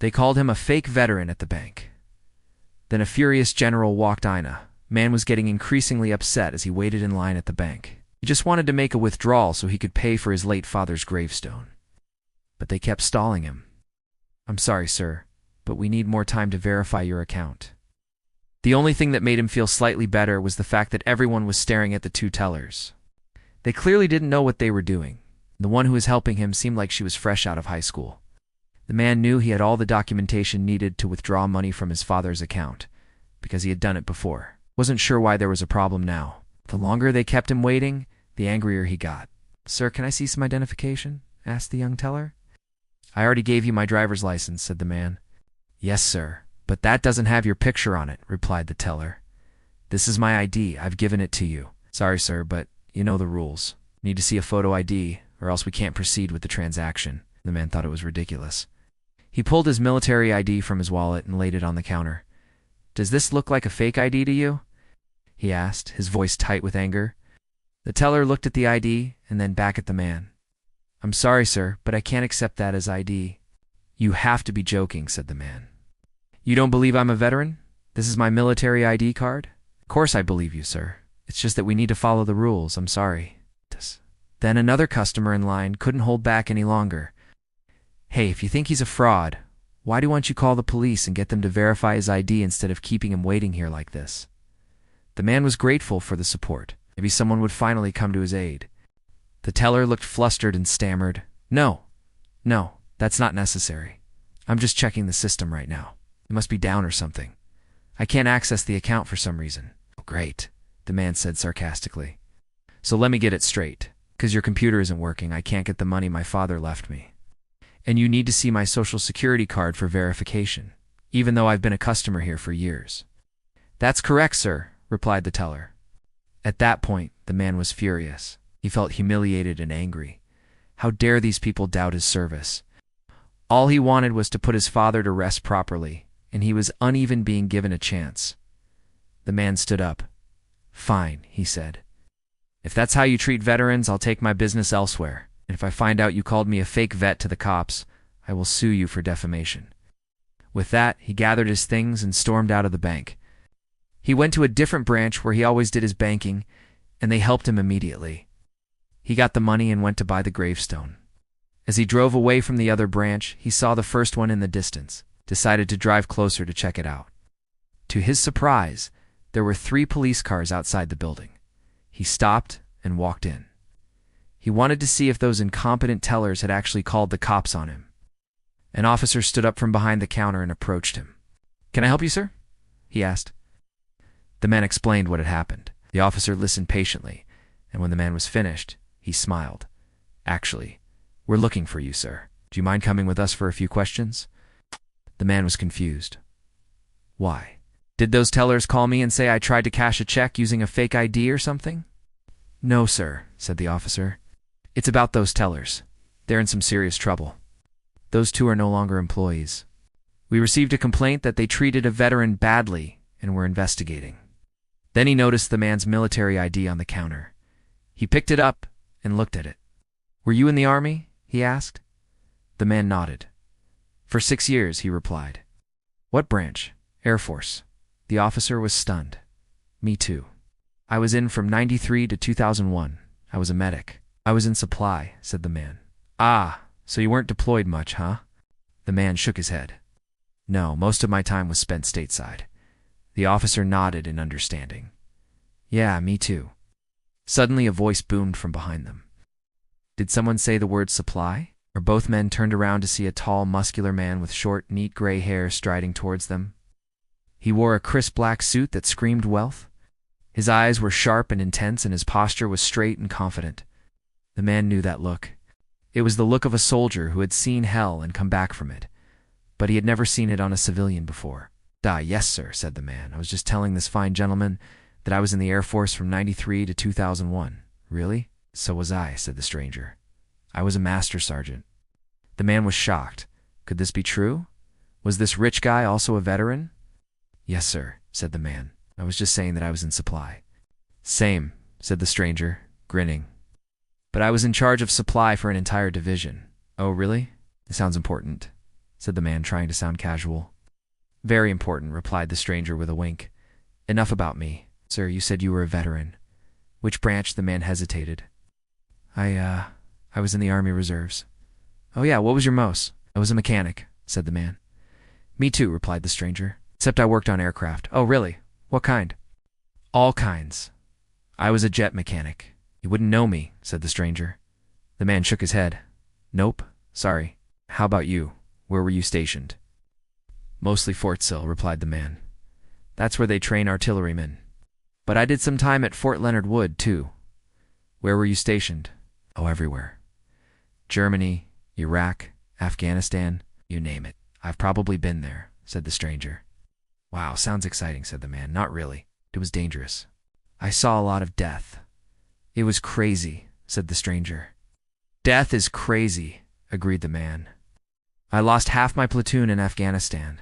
They called him a fake veteran at the bank. Then a furious general walked in. Man was getting increasingly upset as he waited in line at the bank. He just wanted to make a withdrawal so he could pay for his late father's gravestone. But they kept stalling him. "I'm sorry, sir, but we need more time to verify your account." The only thing that made him feel slightly better was the fact that everyone was staring at the two tellers. They clearly didn't know what they were doing. The one who was helping him seemed like she was fresh out of high school. The man knew he had all the documentation needed to withdraw money from his father's account, because he had done it before. Wasn't sure why there was a problem now. The longer they kept him waiting, the angrier he got. "Sir, can I see some identification?" asked the young teller. "I already gave you my driver's license," said the man. "Yes, sir, but that doesn't have your picture on it," replied the teller. "This is my ID. I've given it to you." "Sorry, sir, but you know the rules. Need to see a photo ID, or else we can't proceed with the transaction." The man thought it was ridiculous. He pulled his military ID from his wallet and laid it on the counter. "Does this look like a fake ID to you?" he asked, his voice tight with anger. The teller looked at the ID and then back at the man. "I'm sorry, sir, but I can't accept that as ID." "You have to be joking," said the man. "You don't believe I'm a veteran? This is my military ID card?" "Of course I believe you, sir. It's just that we need to follow the rules. I'm sorry." Then another customer in line couldn't hold back any longer. "Hey, if you think he's a fraud, why don't you call the police and get them to verify his ID instead of keeping him waiting here like this?" The man was grateful for the support. Maybe someone would finally come to his aid. The teller looked flustered and stammered, No, that's not necessary. I'm just checking the system right now. It must be down or something. I can't access the account for some reason." "Oh, great," the man said sarcastically. "So let me get it straight. Because your computer isn't working, I can't get the money my father left me. And you need to see my social security card for verification, even though I've been a customer here for years." "That's correct, sir," replied the teller. At that point, the man was furious. He felt humiliated and angry. How dare these people doubt his service? All he wanted was to put his father to rest properly, and he was uneven being given a chance. The man stood up. "Fine," he said. "If that's how you treat veterans, I'll take my business elsewhere. And if I find out you called me a fake vet to the cops, I will sue you for defamation." With that, he gathered his things and stormed out of the bank. He went to a different branch where he always did his banking, and they helped him immediately. He got the money and went to buy the gravestone. As he drove away from the other branch, he saw the first one in the distance, decided to drive closer to check it out. To his surprise, there were 3 police cars outside the building. He stopped and walked in. He wanted to see if those incompetent tellers had actually called the cops on him. An officer stood up from behind the counter and approached him. "Can I help you, sir?" he asked. The man explained what had happened. The officer listened patiently, and when the man was finished, he smiled. "Actually, we're looking for you, sir. Do you mind coming with us for a few questions?" The man was confused. "Why? Did those tellers call me and say I tried to cash a check using a fake ID or something?" "No, sir," said the officer. "It's about those tellers. They're in some serious trouble. Those 2 are no longer employees. We received a complaint that they treated a veteran badly and were investigating." Then he noticed the man's military ID on the counter. He picked it up and looked at it. "Were you in the Army?" he asked. The man nodded. "For 6 years," he replied. "What branch?" "Air Force." The officer was stunned. "Me too. I was in from 93 to 2001. I was a medic." "I was in supply," said the man. "Ah, so you weren't deployed much, huh?" The man shook his head. "No, most of my time was spent stateside." The officer nodded in understanding. "Yeah, me too." Suddenly a voice boomed from behind them. Did someone say the word supply? Or both men turned around to see a tall, muscular man with short, neat gray hair striding towards them. He wore a crisp black suit that screamed wealth. His eyes were sharp and intense, and his posture was straight and confident. The man knew that look. It was the look of a soldier who had seen hell and come back from it, but he had never seen it on a civilian before. Yes, sir," said the man. "I was just telling this fine gentleman that I was in the Air Force from 93 to 2001. "Really?" "So was I," said the stranger. "I was a master sergeant." The man was shocked. Could this be true? Was this rich guy also a veteran? "Yes, sir," said the man. "I was just saying that I was in supply." "Same," said the stranger, grinning. "But I was in charge of supply for an entire division." "Oh, really? It sounds important." said the man, trying to sound casual. Very important, replied the stranger with a wink. Enough about me. Sir, you said you were a veteran. Which branch? The man hesitated. I was in the Army Reserves. Oh yeah, what was your most? I was a mechanic, said the man. Me too, replied the stranger. Except I worked on aircraft. Oh really? What kind? All kinds. I was a jet mechanic. You wouldn't know me, said the stranger. The man shook his head. Nope, sorry. How about you? Where were you stationed? Mostly Fort Sill, replied the man. That's where they train artillerymen. But I did some time at Fort Leonard Wood, too. Where were you stationed? Oh, everywhere. Germany, Iraq, Afghanistan, you name it. I've probably been there, said the stranger. Wow, sounds exciting, said the man. Not really. It was dangerous. I saw a lot of death. It was crazy, said the stranger. Death is crazy, agreed the man. I lost half my platoon in Afghanistan.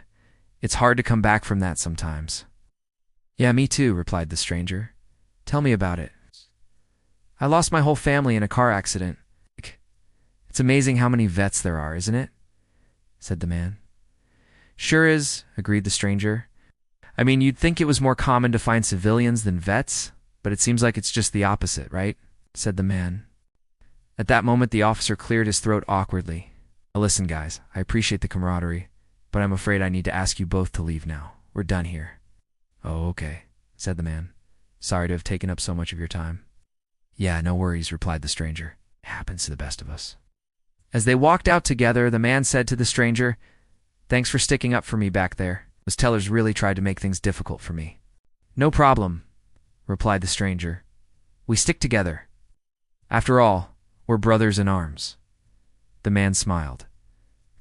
It's hard to come back from that sometimes. Yeah, me too, replied the stranger. Tell me about it. I lost my whole family in a car accident. It's amazing how many vets there are, isn't it? Said the man. Sure is, agreed the stranger. I mean, you'd think it was more common to find civilians than vets, but it seems like it's just the opposite, right? Said the man. At that moment, the officer cleared his throat awkwardly. Now listen, guys, I appreciate the camaraderie, but I'm afraid I need to ask you both to leave now. We're done here. Oh, okay, said the man. Sorry to have taken up so much of your time. Yeah, no worries, replied the stranger. It happens to the best of us. As they walked out together, the man said to the stranger, Thanks for sticking up for me back there. Those tellers really tried to make things difficult for me. No problem, replied the stranger. We stick together. After all, we're brothers in arms. The man smiled.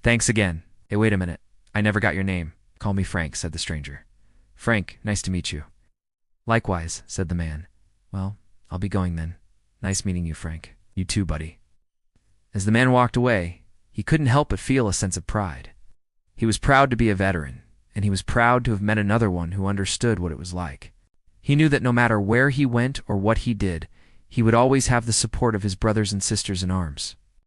Thanks again. Hey, wait a minute. I never got your name. Call me Frank, said the stranger. Frank, nice to meet you. Likewise, said the man. Well, I'll be going then. Nice meeting you, Frank. You too, buddy. As the man walked away, he couldn't help but feel a sense of pride. He was proud to be a veteran, and he was proud to have met another one who understood what it was like. He knew that no matter where he went or what he did, he would always have the support of his brothers and sisters in arms.